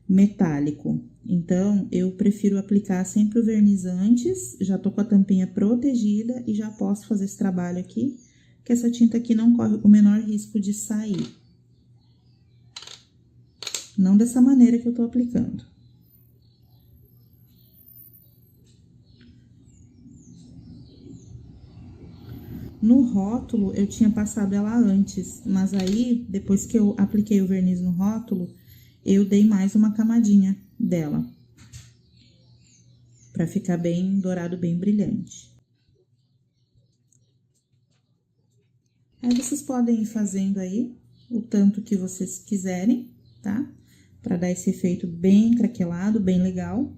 metálico. Então, eu prefiro aplicar sempre o verniz antes, já tô com a tampinha protegida e já posso fazer esse trabalho aqui, que essa tinta aqui não corre o menor risco de sair. Não dessa maneira que eu tô aplicando. No rótulo, eu tinha passado ela antes, mas aí, depois que eu apliquei o verniz no rótulo, eu dei mais uma camadinha dela. Pra ficar bem dourado, bem brilhante. Aí, vocês podem ir fazendo aí o tanto que vocês quiserem, tá? Pra dar esse efeito bem craquelado, bem legal.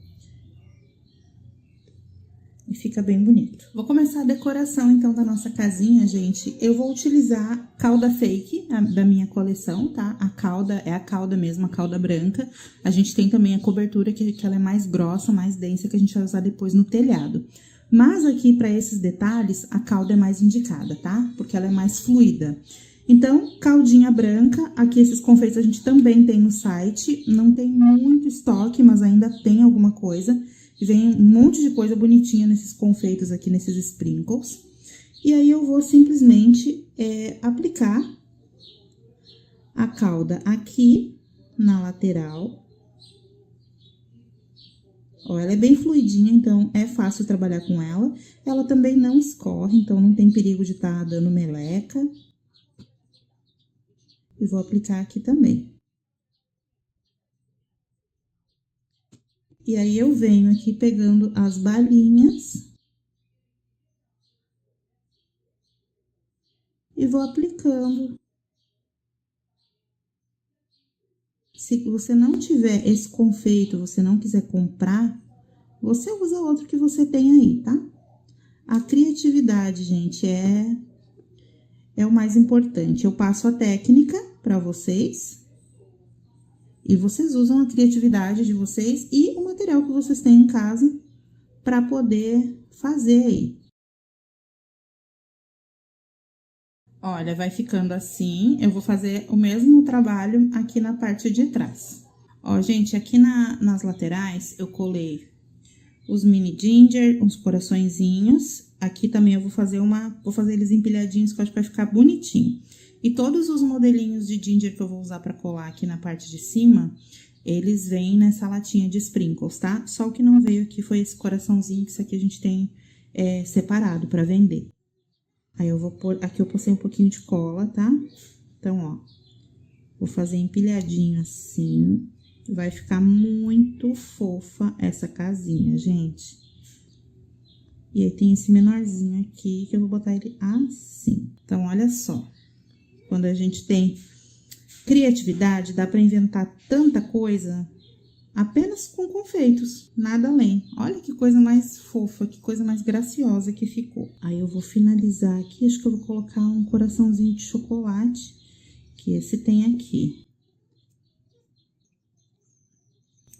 E fica bem bonito. Vou começar a decoração, então, da nossa casinha, gente. Eu vou utilizar cauda fake da minha coleção, tá? A cauda é a cauda mesmo, a cauda branca. A gente tem também a cobertura, que ela é mais grossa, mais densa, que a gente vai usar depois no telhado. Mas aqui, para esses detalhes, a cauda é mais indicada, tá? Porque ela é mais fluida. Então, caldinha branca. Aqui, esses confeitos a gente também tem no site. Não tem muito estoque, mas ainda tem alguma coisa. Vem um monte de coisa bonitinha nesses confeitos aqui, nesses sprinkles. E aí, eu vou simplesmente aplicar a cauda aqui na lateral. Ó, ela é bem fluidinha, então é fácil trabalhar com ela. Ela também não escorre, então não tem perigo de estar dando meleca. E vou aplicar aqui também. E aí, eu venho aqui pegando as balinhas e vou aplicando. Se você não tiver esse confeito, você não quiser comprar, você usa outro que você tem aí, tá? A criatividade, gente, é o mais importante. Eu passo a técnica para vocês. E vocês usam a criatividade de vocês e o material que vocês têm em casa para poder fazer aí. Olha, vai ficando assim. Eu vou fazer o mesmo trabalho aqui na parte de trás. Ó, gente, aqui nas laterais eu colei os mini ginger, uns coraçõezinhos. Aqui também eu vou fazer eles empilhadinhos, que eu acho que vai ficar bonitinho. E todos os modelinhos de ginger que eu vou usar pra colar aqui na parte de cima, eles vêm nessa latinha de sprinkles, tá? Só o que não veio aqui foi esse coraçãozinho, que isso aqui a gente tem separado pra vender. Aí, eu vou pôr... Aqui eu passei um pouquinho de cola, tá? Então, ó, vou fazer empilhadinho assim. Vai ficar muito fofa essa casinha, gente. E aí, tem esse menorzinho aqui, que eu vou botar ele assim. Então, olha só. Quando a gente tem criatividade, dá pra inventar tanta coisa apenas com confeitos, nada além. Olha que coisa mais fofa, que coisa mais graciosa que ficou. Aí, eu vou finalizar aqui, acho que eu vou colocar um coraçãozinho de chocolate, que esse tem aqui.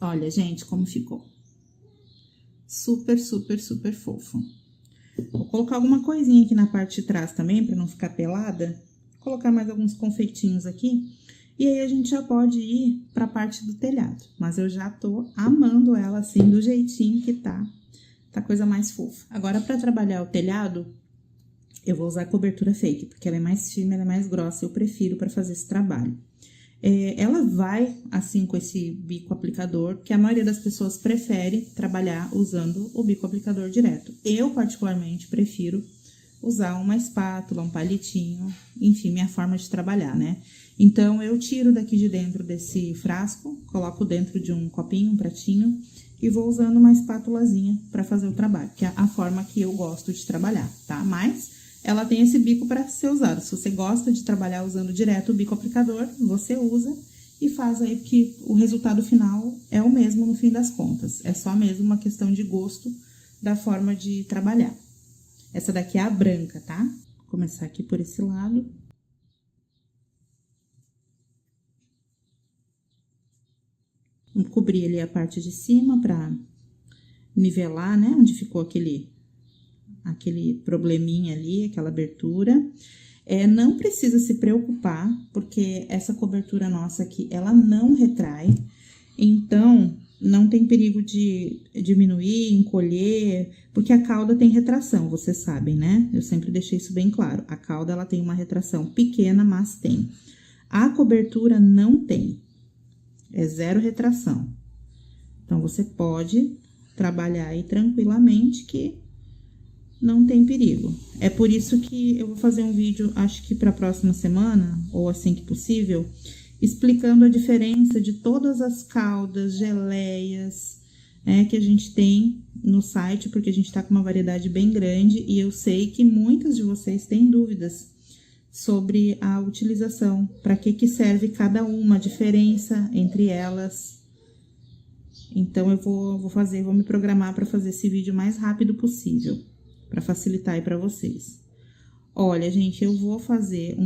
Olha, gente, como ficou. Super, super, super fofo. Vou colocar alguma coisinha aqui na parte de trás também, pra não ficar pelada. Vou colocar mais alguns confeitinhos aqui. E aí, a gente já pode ir pra parte do telhado. Mas eu já tô amando ela assim, do jeitinho que tá. Tá coisa mais fofa. Agora, pra trabalhar o telhado, eu vou usar a cobertura fake, porque ela é mais firme, ela é mais grossa. Eu prefiro pra fazer esse trabalho. Ela vai assim com esse bico aplicador, que a maioria das pessoas prefere trabalhar usando o bico aplicador direto. Eu, particularmente, prefiro usar uma espátula, um palitinho, enfim, minha forma de trabalhar, né? Então, eu tiro daqui de dentro desse frasco, coloco dentro de um copinho, um pratinho, e vou usando uma espátulazinha para fazer o trabalho, que é a forma que eu gosto de trabalhar, tá? Mas ela tem esse bico para ser usado. Se você gosta de trabalhar usando direto o bico aplicador, você usa e faz aí, porque o resultado final é o mesmo no fim das contas. É só mesmo uma questão de gosto da forma de trabalhar. Essa daqui é a branca, tá? Vou começar aqui por esse lado. Vamos cobrir ali a parte de cima pra nivelar, né? Onde ficou aquele probleminha ali, aquela abertura. Não precisa se preocupar, porque essa cobertura nossa aqui, ela não retrai. Então, não tem perigo de diminuir, encolher, porque a cauda tem retração, vocês sabem, né? Eu sempre deixei isso bem claro. A cauda, ela tem uma retração pequena, mas tem. A cobertura não tem. É zero retração. Então, você pode trabalhar aí tranquilamente que não tem perigo. É por isso que eu vou fazer um vídeo, acho que para a próxima semana, ou assim que possível, explicando a diferença de todas as caudas, geleias, que a gente tem no site, porque a gente tá com uma variedade bem grande e eu sei que muitas de vocês têm dúvidas sobre a utilização, para que serve cada uma, a diferença entre elas. Então, eu vou me programar para fazer esse vídeo o mais rápido possível, para facilitar aí para vocês. Olha, gente, eu vou fazer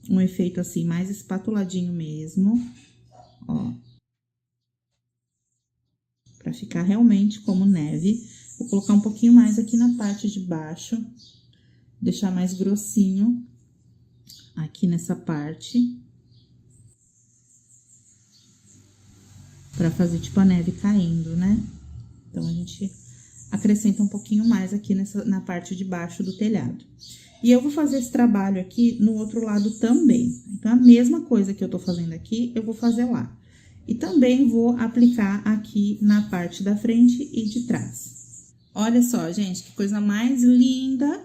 um efeito assim, mais espatuladinho mesmo, ó. Pra ficar realmente como neve. Vou colocar um pouquinho mais aqui na parte de baixo, deixar mais grossinho aqui nessa parte. Pra fazer tipo a neve caindo, né? Então, a gente acrescenta um pouquinho mais aqui na parte de baixo do telhado. E eu vou fazer esse trabalho aqui no outro lado também. Então, a mesma coisa que eu tô fazendo aqui, eu vou fazer lá. E também vou aplicar aqui na parte da frente e de trás. Olha só, gente, que coisa mais linda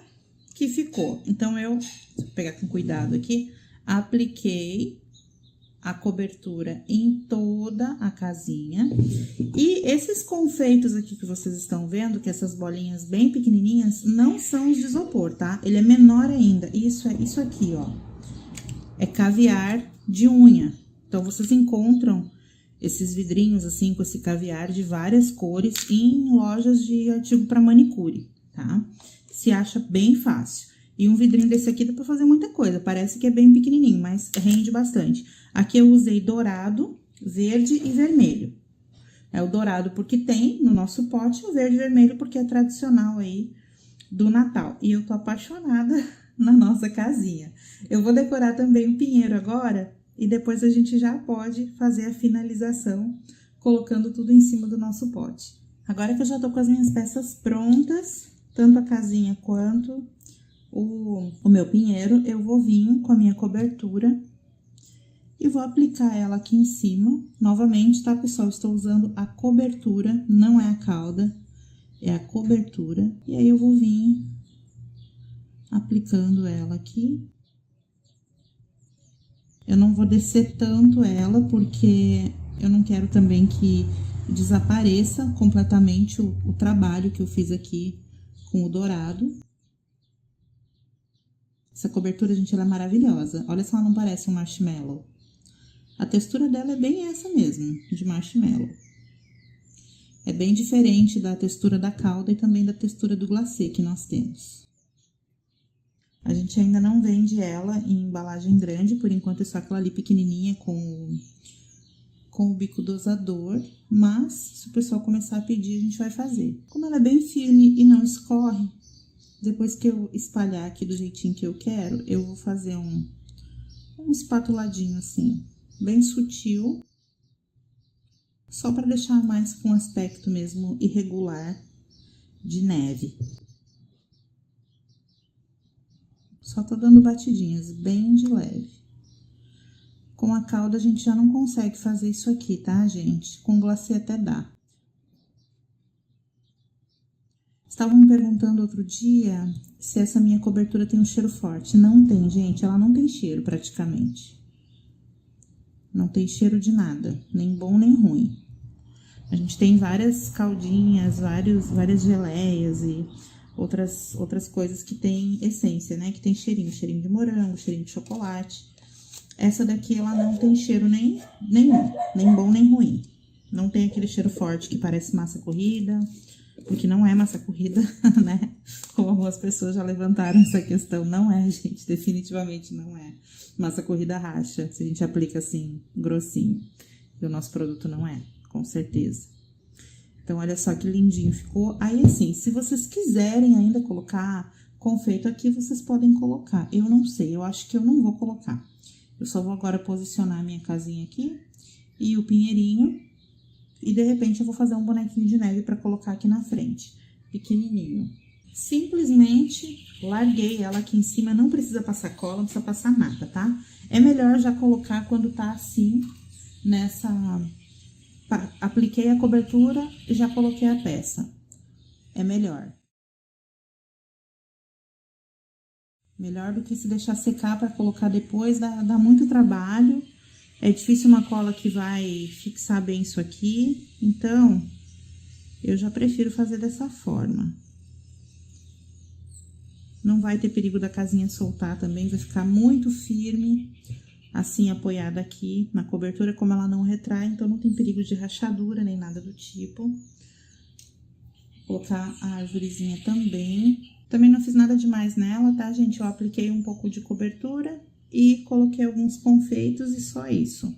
que ficou. Então, vou pegar com cuidado aqui, apliquei a cobertura em toda a casinha. E esses confeitos aqui que vocês estão vendo, que essas bolinhas bem pequenininhas, não são os de isopor, tá? Ele é menor ainda. Isso é isso aqui, ó. É caviar de unha. Então, vocês encontram esses vidrinhos assim, com esse caviar de várias cores em lojas de artigo para manicure, tá? Se acha bem fácil. E um vidrinho desse aqui dá pra fazer muita coisa. Parece que é bem pequenininho, mas rende bastante. Aqui eu usei dourado, verde e vermelho. É o dourado porque tem no nosso pote, o verde e vermelho porque é tradicional aí do Natal. E eu tô apaixonada na nossa casinha. Eu vou decorar também o pinheiro agora e depois a gente já pode fazer a finalização colocando tudo em cima do nosso pote. Agora que eu já tô com as minhas peças prontas, tanto a casinha quanto o meu pinheiro, eu vou vir com a minha cobertura e vou aplicar ela aqui em cima. Novamente, tá, pessoal? Estou usando a cobertura, não é a cauda, é a cobertura. E aí, eu vou vir aplicando ela aqui. Eu não vou descer tanto ela, porque eu não quero também que desapareça completamente o trabalho que eu fiz aqui com o dourado. Essa cobertura, gente, ela é maravilhosa. Olha se ela não parece um marshmallow. A textura dela é bem essa mesmo, de marshmallow. É bem diferente da textura da cauda e também da textura do glacê que nós temos. A gente ainda não vende ela em embalagem grande, por enquanto é só aquela ali pequenininha com o bico dosador. Mas, se o pessoal começar a pedir, a gente vai fazer. Como ela é bem firme e não escorre, depois que eu espalhar aqui do jeitinho que eu quero, eu vou fazer um espatuladinho assim, bem sutil, só para deixar mais com aspecto mesmo irregular de neve. Só tô dando batidinhas bem de leve. Com a calda a gente já não consegue fazer isso aqui, tá, gente? Com glacê até dá. Estavam me perguntando outro dia se essa minha cobertura tem um cheiro forte. Não tem, gente, ela não tem cheiro praticamente. Não tem cheiro de nada, nem bom nem ruim. A gente tem várias caldinhas, várias geleias e outras coisas que tem essência, né? Que tem cheirinho de morango, cheirinho de chocolate. Essa daqui, ela não tem cheiro nenhum, nem bom nem ruim. Não tem aquele cheiro forte que parece massa corrida, porque não é massa corrida, né? Como algumas pessoas já levantaram essa questão. Não é, gente, definitivamente não é. Massa corrida racha, se a gente aplica assim, grossinho. E o nosso produto não é, com certeza. Então, olha só que lindinho ficou. Aí, assim, se vocês quiserem ainda colocar confeito aqui, vocês podem colocar. Eu não sei, eu acho que eu não vou colocar. Eu só vou agora posicionar a minha casinha aqui e o pinheirinho. E, de repente, eu vou fazer um bonequinho de neve pra colocar aqui na frente, pequenininho. Simplesmente larguei ela aqui em cima, não precisa passar cola, não precisa passar nada, tá? É melhor já colocar quando tá assim, nessa... Apliquei a cobertura e já coloquei a peça. É melhor. Melhor do que se deixar secar para colocar depois, dá muito trabalho. É difícil uma cola que vai fixar bem isso aqui. Então, eu já prefiro fazer dessa forma. Não vai ter perigo da casinha soltar também, vai ficar muito firme, assim, apoiada aqui na cobertura, como ela não retrai, então não tem perigo de rachadura nem nada do tipo. Vou colocar a árvorezinha também. Também não fiz nada demais nela, tá, gente? Eu apliquei um pouco de cobertura e coloquei alguns confeitos e só isso.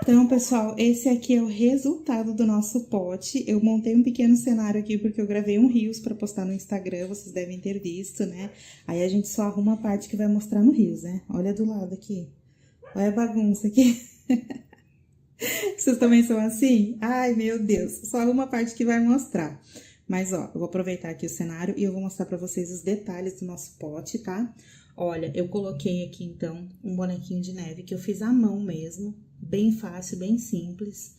Então, pessoal, esse aqui é o resultado do nosso pote. Eu montei um pequeno cenário aqui porque eu gravei um Reels para postar no Instagram, vocês devem ter visto, né? Aí a gente só arruma a parte que vai mostrar no Reels, né? Olha do lado aqui. Olha a bagunça aqui. Vocês também são assim? Ai, meu Deus, só arruma a parte que vai mostrar. Mas, ó, eu vou aproveitar aqui o cenário e eu vou mostrar pra vocês os detalhes do nosso pote, tá? Olha, eu coloquei aqui, então, um bonequinho de neve que eu fiz à mão mesmo. Bem fácil, bem simples.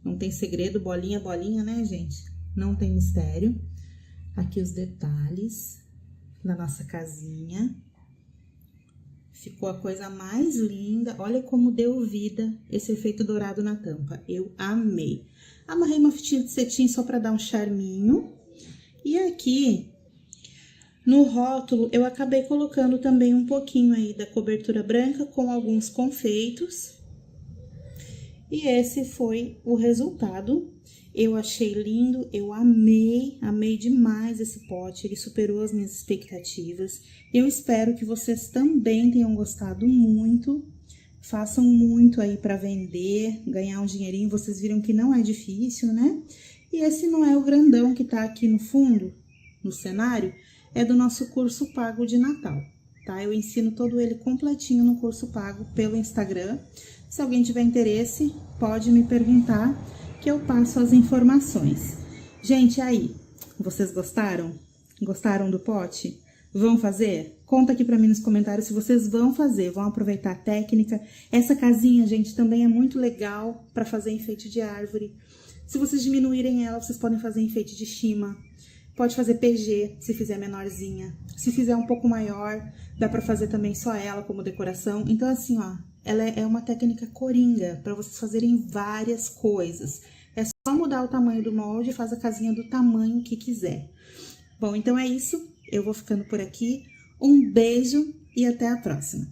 Não tem segredo, bolinha, bolinha, né, gente? Não tem mistério. Aqui os detalhes da nossa casinha. Ficou a coisa mais linda. Olha como deu vida esse efeito dourado na tampa. Eu amei. Amarrei uma fitinha de cetim só pra dar um charminho. E aqui, no rótulo, eu acabei colocando também um pouquinho aí da cobertura branca com alguns confeitos. E esse foi o resultado. Eu achei lindo, eu amei demais esse pote, ele superou as minhas expectativas. Eu espero que vocês também tenham gostado muito, façam muito aí para vender, ganhar um dinheirinho. Vocês viram que não é difícil, né? E esse não é o grandão que tá aqui no fundo, no cenário, é do nosso curso pago de Natal, tá? Eu ensino todo ele completinho no curso pago pelo Instagram. Se alguém tiver interesse, pode me perguntar que eu passo as informações. Gente, aí, vocês gostaram? Gostaram do pote? Vão fazer? Conta aqui pra mim nos comentários se vocês vão fazer, vão aproveitar a técnica. Essa casinha, gente, também é muito legal pra fazer enfeite de árvore. Se vocês diminuírem ela, vocês podem fazer enfeite de shima. Pode fazer PG, se fizer menorzinha. Se fizer um pouco maior, dá pra fazer também só ela como decoração. Então, assim, ó, ela é uma técnica coringa pra vocês fazerem várias coisas. É só mudar o tamanho do molde e faz a casinha do tamanho que quiser. Bom, então é isso. Eu vou ficando por aqui. Um beijo e até a próxima.